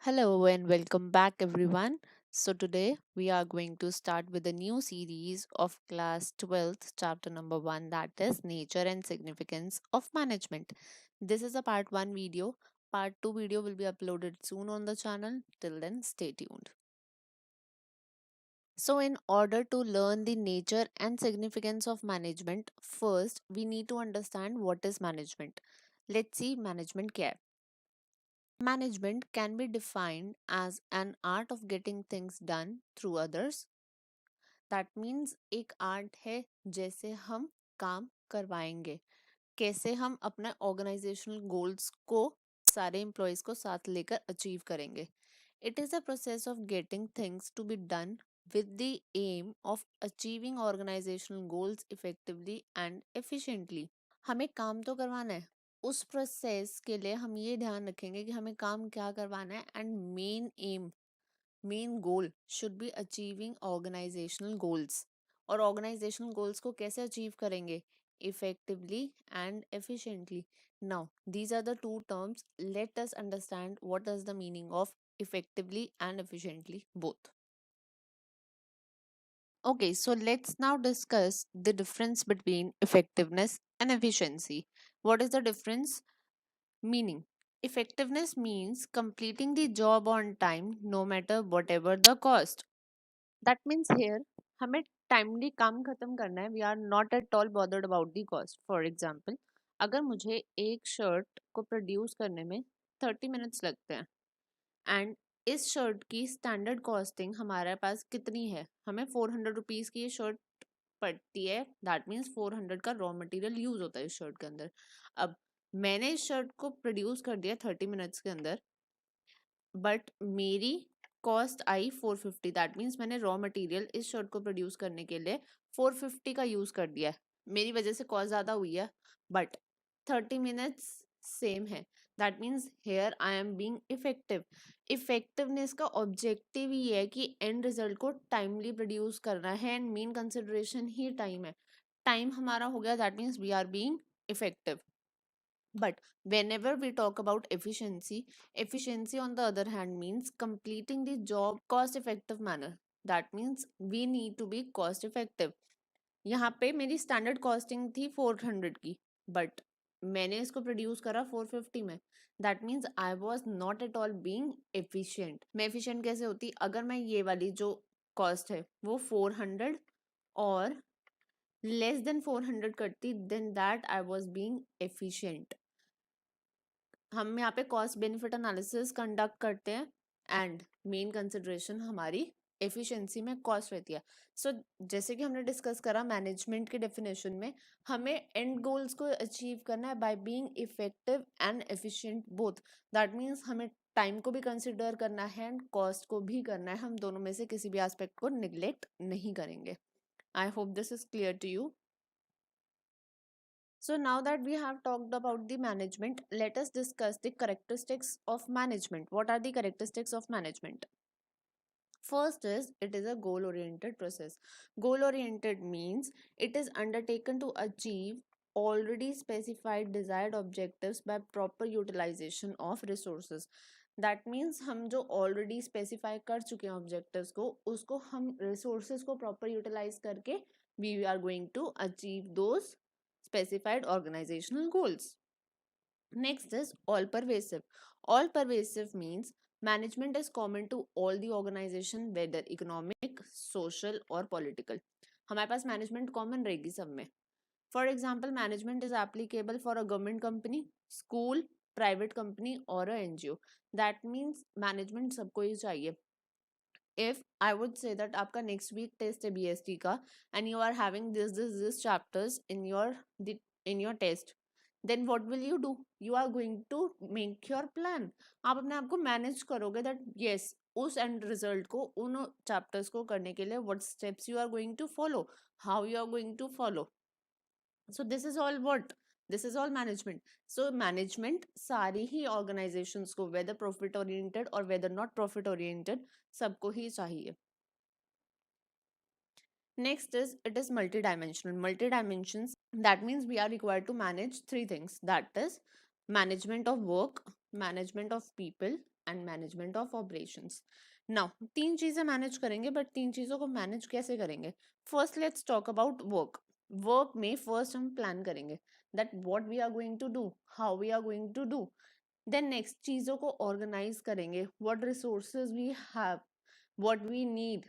Hello and welcome back, everyone. So, today we are going to start with a new series of class 12th, chapter number 1, that is Nature and Significance of Management. This is a part 1 video. Part 2 video will be uploaded soon on the channel. Till then, stay tuned. So, in order to learn the nature and significance of management, first we need to understand what is management. Let's see management क्या है. Management can be defined as an art of getting things done through others. That means एक art है जैसे हम काम करवाएंगे, कैसे हम अपने ऑर्गेनाइजेशनल गोल्स को सारे एम्प्लॉयज को साथ लेकर अचीव करेंगे. It is a process of getting things to be done with the aim of achieving organizational goals effectively and efficiently. हमें काम तो करवाना है. उस प्रोसेस के लिए हम ये ध्यान रखेंगे कि हमें काम क्या करवाना है and main goal should be achieving organisational goals. और ऑर्गेनाइजेशनल गोल्स को कैसे अचीव करेंगे? Effectively and efficiently. Now these are the two terms. Let us understand what is the meaning of effectively and efficiently both. Okay, so let's now discuss the difference between effectiveness and efficiency. What is the difference? Meaning, effectiveness means completing the job on time no matter whatever the cost. That means here हमें timely काम खत्म करना है. We are not at all bothered about the cost. For example, अगर मुझे एक shirt को produce करने में 30 मिनट्स लगते हैं एंड इस शर्ट की स्टैंडर्ड कॉस्टिंग हमारे पास कितनी है, हमें 400 रुपीज़ की ये शर्ट पड़ती है. दैट मीन्स 400 का रॉ मटेरियल यूज होता है इस शर्ट के अंदर. अब मैंने इस शर्ट को प्रोड्यूस कर दिया 30 मिनट्स के अंदर, बट मेरी कॉस्ट आई 450. दैट मीन्स मैंने रॉ मटेरियल इस शर्ट को प्रोड्यूस करने के लिए 450 का यूज कर दिया है. मेरी वजह से कॉस्ट ज़्यादा हुई है, बट 30 मिनट्स सेम है. That means here I am being effective. Effectiveness का ऑब्जेक्टिव ही है कि एंड रिजल्ट को टाइमली प्रोड्यूस करना है एंड मेन कंसिडरेशन ही टाइम है. टाइम हमारा हो गया, that means we are being effective. But whenever we talk about efficiency on the other hand means completing the job cost effective manner. That means we need to be cost effective. यहाँ पे मेरी standard costing थी 400 की, but मैंने इसको produce करा 450 में. That means I was not at all being efficient. मैं एफिशिएंट कैसे होती? अगर मैं ये वाली जो कॉस्ट है वो 400 और लेस देन 400 करती, then that I was being efficient. हम यहाँ पे कॉस्ट बेनिफिट एनालिसिस कंडक्ट करते हैं एंड मेन कंसिडरेशन हमारी एफिशिएंसी में कॉस्ट रहती है. सो जैसे कि हमने डिस्कस करा मैनेजमेंट के डेफिनेशन में, हमें एंड गोल्स को अचीव करना है by being effective and efficient both. That means हमें टाइम को भी कंसिडर करना है एंड कॉस्ट को भी करना है. हम दोनों में से किसी भी एस्पेक्ट को निग्लेक्ट नहीं करेंगे. I hope this is clear to you. So now that we have talked about the management, let us discuss the characteristics of management. What are the characteristics of management? First is it is a goal oriented process. Goal oriented means it is undertaken to achieve already specified desired objectives by proper utilization of resources. That means हम जो already specify कर चुके हैं objectives को, उसको हम resources को proper utilize करके we are going to achieve those specified organizational goals. Next is all pervasive. All pervasive means management is common to all the organization whether economic, social or political. हमारे पास management common रहेगी सब में. For example, management is applicable for a government company, school, private company or a NGO. That means management सबको ही चाहिए. If I would say that आपका next week test है BST का and you are having this chapters in your test, then what will you do? You are going to make your plan. आप अपने आप को manage करोगे that yes, उस and result को उन चैप्टर्स को करने के लिए what steps you are going to follow, how you are going to follow. So this is all what? This is all management. So management सारी ही organizations को whether profit oriented or whether not profit oriented सबको ही चाहिए. Next is it is multidimensional. Multi-dimensions, that means we are required to manage three things. That is management of work, management of people and management of operations. Now तीन चीजें manage करेंगे, but तीन चीजों को manage कैसे करेंगे? First let's talk about work. Work में first हम प्लान करेंगे that what we are going to do, how we are going to do. Then next चीजों को ऑर्गेनाइज करेंगे, what resources we have, what we need.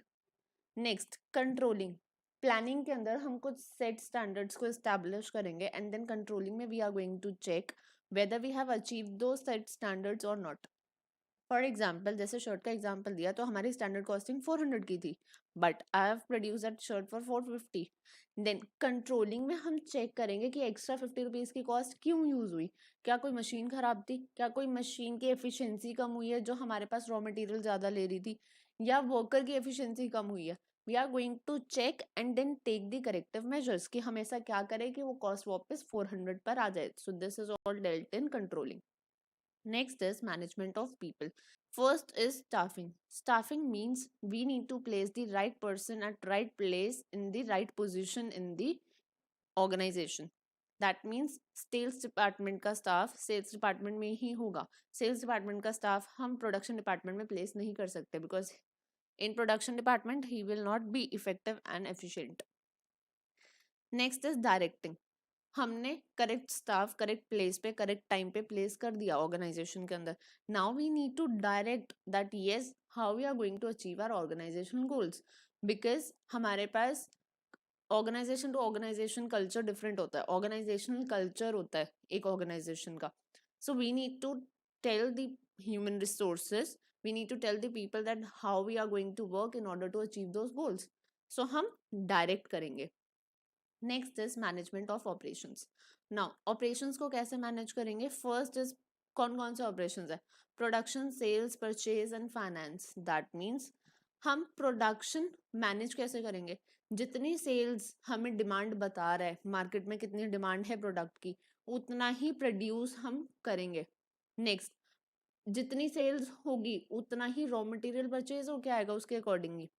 Next controlling. Planning के अंदर हम कुछ सेट स्टैंडर्ड्स को एस्टैब्लिश करेंगे एंड देन कंट्रोलिंग में we are going to check whether we have achieved those set standards or not. For example जैसे shirt का example दिया तो हमारी स्टैंडर्ड कॉस्टिंग 400 की थी, but I have produce that shirt for 450. Then controlling में हम चेक करेंगे कि एक्स्ट्रा 50 रुपीज की कॉस्ट क्यों यूज हुई. क्या कोई मशीन खराब थी, क्या कोई मशीन की एफिशिएंसी कम हुई है जो हमारे पास रॉ मटेरियल ज्यादा ले रही थी, या वर्कर की एफिशिएंसी कम हुई है. We are going to check and then take the corrective measures कि हम ऐसा क्या करें कि वो कॉस्ट वापस 400 पर आ जाए. सो this is all dealt in controlling. Next is management of people. First is staffing. Staffing means we need to place the right person at right place in the right position in the organization. That means sales department का staff sales department में ही होगा. Sales department का staff हम production department में place नहीं कर सकते because in production department he will not be effective and efficient. Next is directing. हमने करेक्ट स्टाफ करेक्ट प्लेस पे करेक्ट टाइम पे प्लेस कर दिया ऑर्गेनाइजेशन के अंदर. Now we need to direct that yes how we are going to achieve our organisation goals. Because हमारे पास organisation to organisation culture different होता है, ऑर्गेनाइजेशनल कल्चर होता है एक ऑर्गेनाइजेशन का. So we need to tell the human resources, we need to tell the people that how we are going to work in order to achieve those goals. So हम direct करेंगे. Next is management of operations. Now operations को कैसे manage करेंगे? First is कौन कौन से operations है? Production, sales, purchase and finance. That means हम प्रोडक्शन मैनेज कैसे करेंगे? जितनी सेल्स हमें डिमांड बता रहा है, मार्केट में कितनी डिमांड है प्रोडक्ट की, उतना ही प्रोड्यूस हम करेंगे. नेक्स्ट, जितनी सेल्स होगी उतना ही रॉ मटेरियल परचेज होके आएगा उसके accordingly.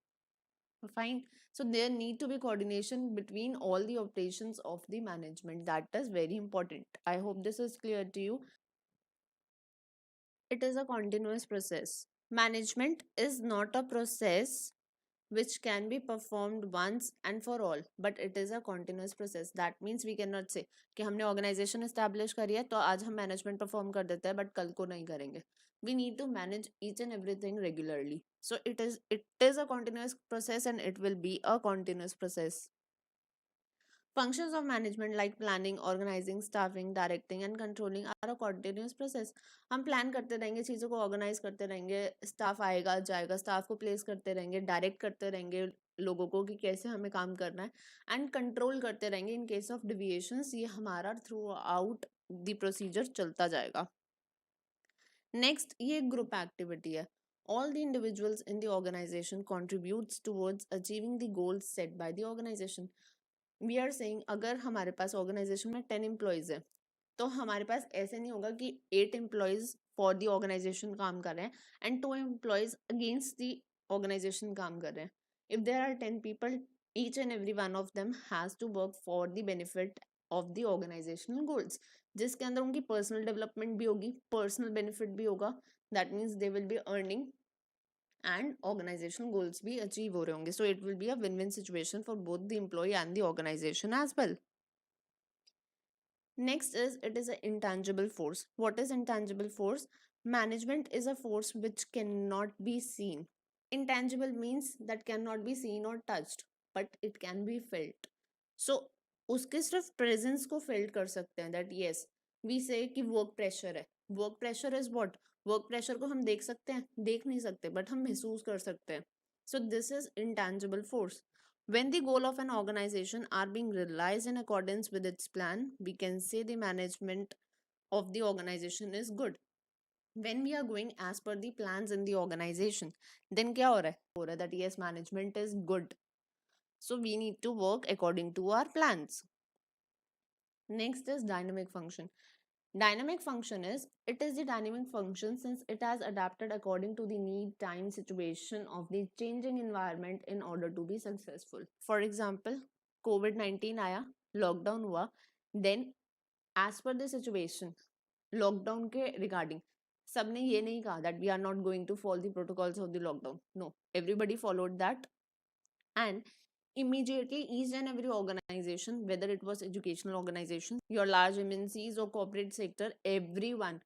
Fine. So there need to be coordination between all the operations of the management. That is very important. I hope this is clear to you. It is a continuous process. Management is not a process which can be performed once and for all, but it is a continuous process. That means we cannot say कि हमने organization establish करी है तो आज हम management perform कर देते हैं but कल को नहीं करेंगे. We need to manage each and everything regularly. So it is a continuous process and it will be a continuous process. Functions of management like planning, organizing, staffing, directing and controlling are a continuous process. हम plan करते रहेंगे, चीज़ों को organise करते रहेंगे, staff आएगा जाएगा, staff को प्लेस करते रहेंगे, डायरेक्ट करते रहेंगे लोगों को कि कैसे हमें काम करना है, एंड कंट्रोल करते रहेंगे इन केस ऑफ डिविएशंस. ये हमारा थ्रू आउट द प्रोसीजर चलता जाएगा. नेक्स्ट, ये ग्रुप एक्टिविटी है. All the individuals in the organization contributes towards achieving the goals set by the organization. We are saying अगर हमारे पास ऑर्गेनाइजेशन में 10 एम्प्लॉयज है तो हमारे पास ऐसे नहीं होगा कि 8 एम्प्लॉयज फॉर द ऑर्गेनाइजेशन काम कर रहे हैं and 2 employees against the organisation काम कर रहे हैं. If there are 10 people, each and every one of them has to work for the benefit of the organisational goals, जिसके अंदर उनकी पर्सनल डेवलपमेंट भी होगी, पर्सनल बेनिफिट भी होगा. That means they will be earning and organizational goals भी achieve हो रहे होंगे. So it will be a win-win situation for both the employee and the organization as well. Next is, it is an intangible force. What is intangible force? Management is a force which cannot be seen. Intangible means that cannot be seen or touched, but it can be felt. So उसके सिर्फ presence को felt कर सकते हैं. That yes, we say कि work pressure है. Work pressure is what? Work pressure को हम देख सकते हैं, देख नहीं सकते, बट हम महसूस कर सकते हैं. सो this is intangible force. When the goal of an organization are being realized in accordance with its plan, we can say the management of the organization is good. When we are going as per the plans in the organization, then क्या हो रहा है that yes, management is good. So we need to work according to our plans. Next is dynamic function. Dynamic function is, it is the dynamic function since it has adapted according to the need, time, situation of the changing environment in order to be successful. For example, COVID-19 आया, lockdown हुआ, then as per the situation, lockdown के regarding सबने ये नहीं कहा that we are not going to follow the protocols of the lockdown. No, everybody followed that, and immediately each and every organization, whether it was educational organization, your large MNCs or corporate sector, everyone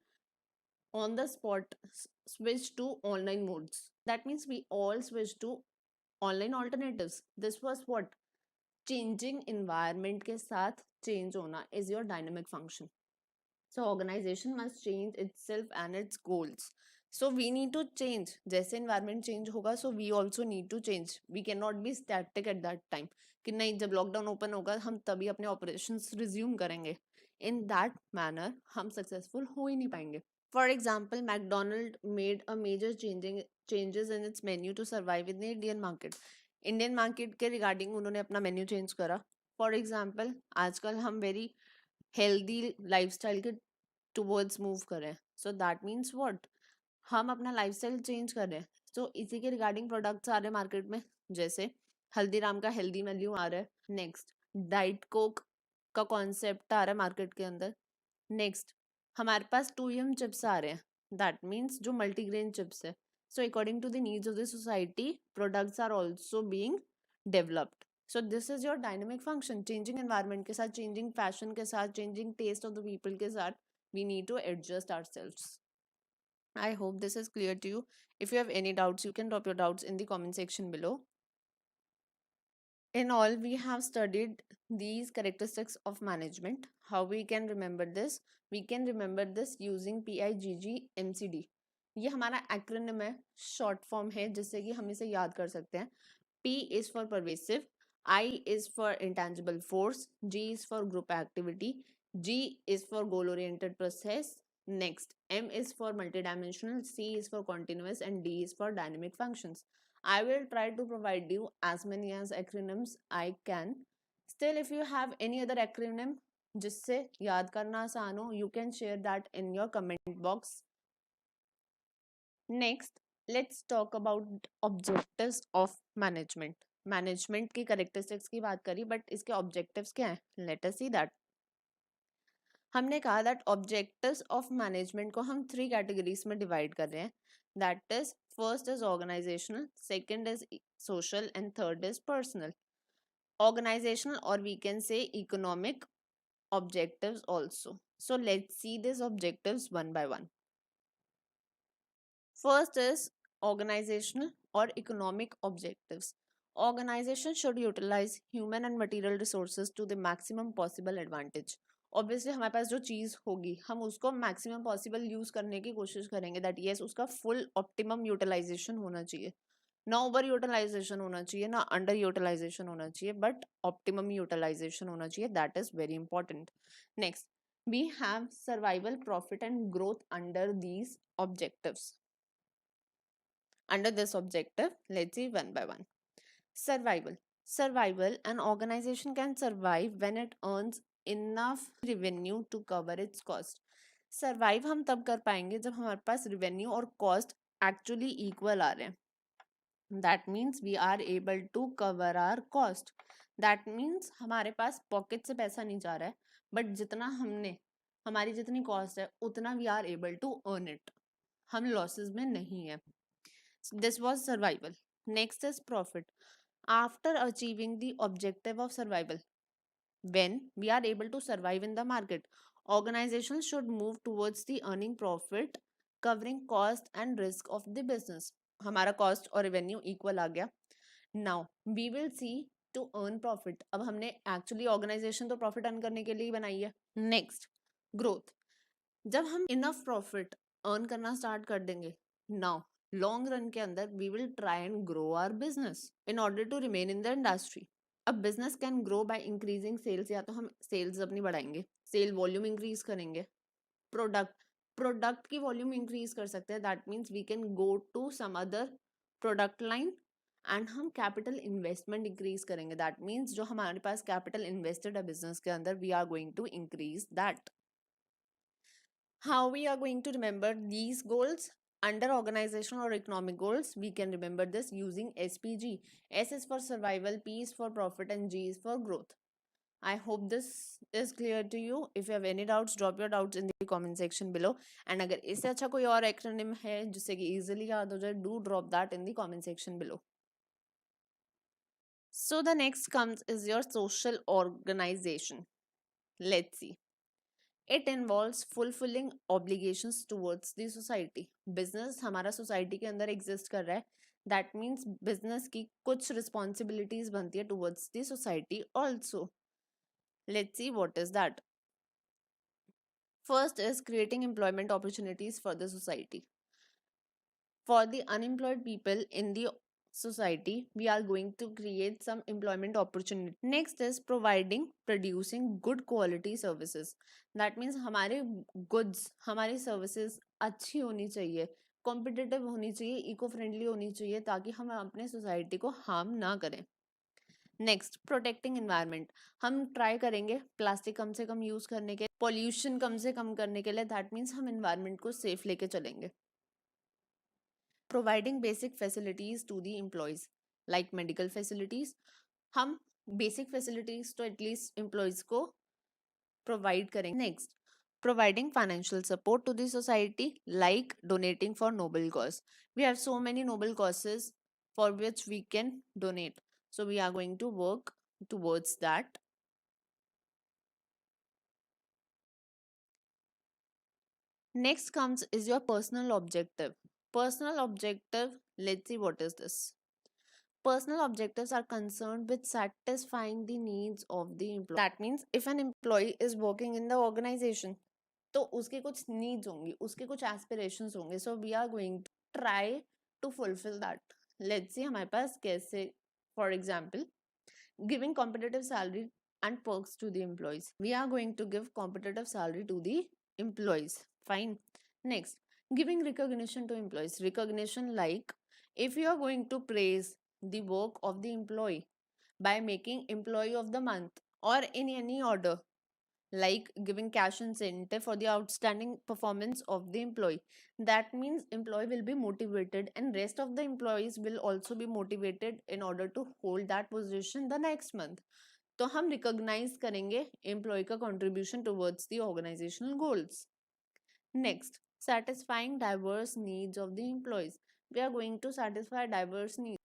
on the spot switched to online modes. That means we all switched to online alternatives. This was what changing environment के साथ change होना is your dynamic function. So organization must change itself and its goals. So we need to change. जैसे environment change होगा, so we also need to change. We cannot be static at that time. कि नहीं, जब lockdown open होगा हम तभी अपने operations resume करेंगे. In that manner हम successful हो ही नहीं पाएंगे. For example, McDonald made a major changes in its menu to survive in the Indian market. Indian market के regarding उन्होंने अपना menu change करा. For example, आजकल हम very healthy lifestyle के towards मूव करें. सो दैट मीन्स व्हाट, हम अपना लाइफस्टाइल चेंज कर रहे हैं. सो इसी के रिगार्डिंग प्रोडक्ट्स आ रहे हैं मार्केट में, जैसे हल्दीराम का हेल्दी मेन्यू आ रहा है. नेक्स्ट, डाइट कोक का कॉन्सेप्ट आ रहा है मार्केट के अंदर. नेक्स्ट, हमारे पास 2M चिप्स आ रहे हैं. दैट मीन्स जो मल्टीग्रेन चिप्स है. So according to the needs of the society, products are also being developed. So this is your dynamic function. Changing environment के साथ, चेंजिंग फैशन के साथ, changing taste of the people के साथ, we need to adjust ourselves. I hope this is clear to you. If you have any doubts, you can drop your doubts in the comment section below. In all, we have studied these characteristics of management. How we can remember this? We can remember this using PIGG-MCD. ये हमारा acronym है, short form है, जिससे कि हम इसे याद कर सकते हैं. P is for pervasive, I is for intangible force, G is for group activity, G is for goal oriented process. Next, M is for multidimensional, C is for continuous, and D is for dynamic functions. I will try to provide you as many as acronyms I can. Still, if you have any other acronym जिससे याद करना आसान हो, you can share that in your comment box. Next, let's talk about objectives of management. Management की characteristics की बात करी, but इसके ऑब्जेक्टिव्स क्या हैं? Let us see that. हमने कहा दैट ऑब्जेक्टिव्स ऑफ मैनेजमेंट को हम 3 कैटेगरीज में डिवाइड कर रहे हैं. That is, first is organisational, second is social, and third is personal. Organisational, or we can say economic objectives also. So let's see these objectives one by one. First is organizational or economic objectives. Organization should utilize human and material resources to the maximum possible advantage. Obviously हमारे पास जो चीज़ होगी हम उसको maximum possible use करने की कोशिश करेंगे. That yes, उसका फुल ऑप्टिमम यूटिलाइजेशन होना चाहिए. ना ओवर यूटिलाइजेशन होना चाहिए, ना अंडर यूटिलाइजेशन होना चाहिए, बट ऑप्टिमम यूटिलाइजेशन होना चाहिए. That is very important. Next, we have survival, profit and growth under these objectives. Under this objective, let's see one by one. Survival. Survival. An organization can survive when it earns enough revenue to cover its cost. Survive हम तब कर पाएंगे जब हमारे पास revenue और cost actually equal आ रहे हैं. That means we are able to cover our cost. That means हमारे पास pocket से पैसा नहीं जा रहा है, but जितना हमने, हमारी जितनी cost है उतना we are able to earn it. हम losses में नहीं है. This was survival. Next is profit. After achieving the objective of survival, when we are able to survive in the market, organizations should move towards the earning profit, covering cost and risk of the business. हमारा cost और revenue equal आ गया. Now we will see to earn profit. अब हमने actually organization तो profit earn करने के लिए ही बनाई है. Next, growth. जब हम enough profit earn करना start कर देंगे, now लॉन्ग रन के अंदर we will try and grow our business in order to remain in the industry. अब business can grow by increasing sales. या तो हम सेल्स अपनी बढ़ाएंगे, सेल वॉल्यूम इंक्रीज करेंगे. प्रोडक्ट की वॉल्यूम इंक्रीज कर सकते हैं. That means we can go to some other product line and हम कैपिटल इन्वेस्टमेंट इंक्रीज करेंगे. दैट मीन्स जो हमारे पास कैपिटल इन्वेस्टेड है बिजनेस के अंदर, we are going to increase that. How we are going to remember these goals? Under organizational or economic goals, we can remember this using SPG. S is for survival, P is for profit, and G is for growth. I hope this is clear to you. If you have any doubts, drop your doubts in the comment section below. And अगर इससे अच्छा कोई और acronym है जिससे कि easily याद हो जाए, do drop that in the comment section below. So the next comes is your social organization. Let's see. It involves fulfilling obligations towards the society. Business हमारा society के अंदर exist कर रहा है. That means business की कुछ responsibilities बनती है towards the society also. Let's see what is that. First is creating employment opportunities for the society. For the unemployed people in the society, we are going to create some employment opportunity. Next is providing, producing good quality services. That means हमारे goods, हमारी services अच्छी होनी चाहिए, competitive होनी चाहिए, eco friendly होनी चाहिए, ताकि हम अपने society को harm ना करें. Next protecting environment. हम ट्राई करेंगे प्लास्टिक कम से कम यूज करने के, पॉल्यूशन कम से कम करने के लिए. दैट मीन्स हम एनवायरनमेंट को सेफ लेके चलेंगे. Providing basic facilities to the employees like medical facilities. हम बेसिक फैसिलिटीज तो एटलीस्ट एम्प्लॉयज को प्रोवाइड करेंगे. Next, providing financial support to the society like donating for noble cause. We have so many noble causes for which we can donate, so we are going to work towards that. Next comes is your personal objective. Personal objective, let's see what is this. Personal objectives are concerned with satisfying the needs of the employee. That means if an employee is working in the organization, तो उसके कुछ needs होंगी, उसके कुछ aspirations होंगे. So we are going to try to fulfill that. Let's see हमारे पास कैसे. For example, giving competitive salary and perks to the employees. We are going to give competitive salary to the employees. Fine. Next, giving recognition to employees. Recognition like if you are going to praise the work of the employee by making employee of the month or in any order, like giving cash incentive for the outstanding performance of the employee, that means employee will be motivated and rest of the employees will also be motivated in order to hold that position the next month. तो हम recognize करेंगे employee का contribution towards the organizational goals. Next, satisfying diverse needs of the employees. We are going to satisfy diverse needs.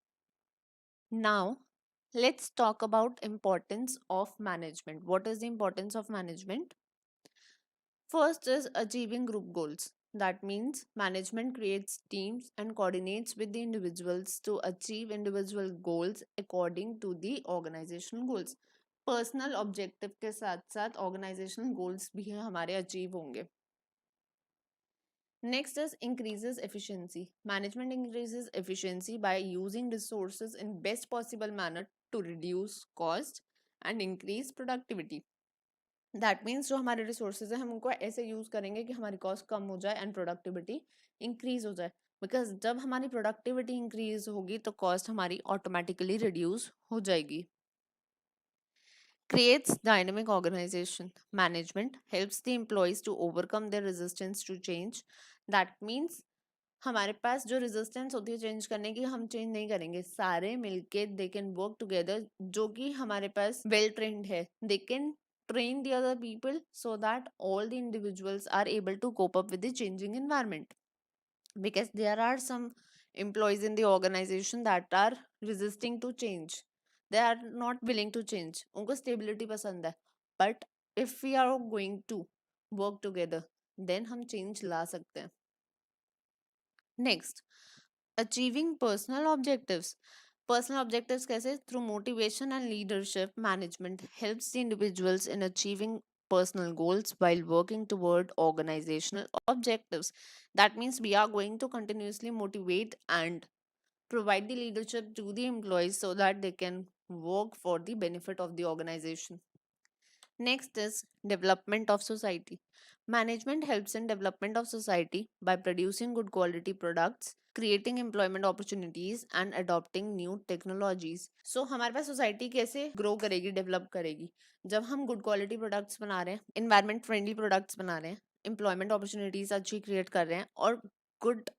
Now, let's talk about importance of management. What is the importance of management? First is achieving group goals. That means management creates teams and coordinates with the individuals to achieve individual goals according to the organizational goals. Personal objective के साथ साथ organizational goals भी हमारे achieve होंगे. Next is increases efficiency. Management increases efficiency by using resources in best possible manner to reduce cost and increase productivity. That means जो हमारे resources हैं हम उनको ऐसे यूज करेंगे कि हमारी कॉस्ट कम हो जाए एंड प्रोडक्टिविटी इंक्रीज हो जाए. बिकॉज जब हमारी प्रोडक्टिविटी इंक्रीज होगी तो कॉस्ट हमारी ऑटोमेटिकली रिड्यूस हो जाएगी. Creates dynamic organization. Management helps the employees to overcome their resistance to change. That means हमारे पास जो रेजिस्टेंस होती है चेंज करने की, हम चेंज नहीं करेंगे, सारे मिलके दे कैन वर्क टुगेदर. जो कि हमारे पास वेल ट्रेंड है, they can train the other people so that all the individuals are able to cope up with the changing environment. Because there are some employees in the organization that are resisting to change, they are not willing to change, उनको stability पसंद है. But if we are going to work together, then हम change ला सकते हैं. Next, achieving personal objectives. Personal objectives कैसे? Through motivation and leadership, management helps the individuals in achieving personal goals while working toward organizational objectives. That means we are going to continuously motivate and provide the leadership to the employees so that they can work for the benefit of the organization. Next is development of society. Management helps in development of society by producing good quality products, creating employment opportunities and adopting new technologies. So हमारे पास society कैसे grow करेगी, develop करेगी? जब हम good quality products बना रहे हैं, environment friendly products बना रहे हैं, employment opportunities अच्छी create कर रहे हैं और good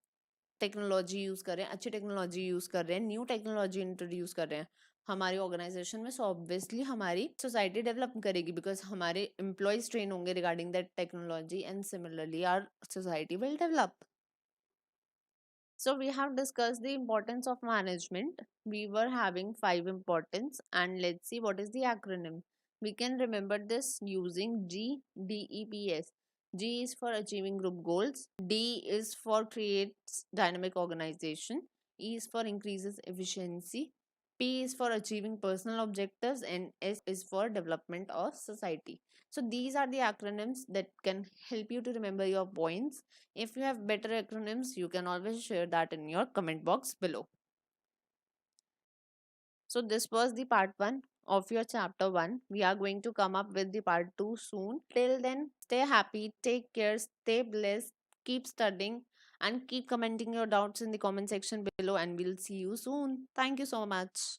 टेक्नोलॉजी यूज़ कर रहे हैं, अच्छी टेक्नोलॉजी यूज़ कर रहे हैं, न्यू टेक्नोलॉजी इंट्रोड्यूस कर रहे हैं, हमारी ऑर्गेनाइजेशन में, सो ऑब्वियसली हमारी सोसाइटी डेवलप करेगी, बिकॉज हमारे एम्प्लॉयज ट्रेन होंगे regarding that technology, and similarly our society will develop. So we have discussed the importance of management. We were having five importance, and let's see what is the acronym. We can remember this using GDEPS. G is for achieving group goals. D is for creates dynamic organization. E is for increases efficiency. P is for achieving personal objectives, and S is for development of society. So these are the acronyms that can help you to remember your points. If you have better acronyms, you can always share that in your comment box below. So this was the part 1 of your chapter 1. We are going to come up with the part 2 soon. Till then, stay happy, take care, stay blessed, keep studying, and keep commenting your doubts in the comment section below, and we'll see you soon. Thank you so much.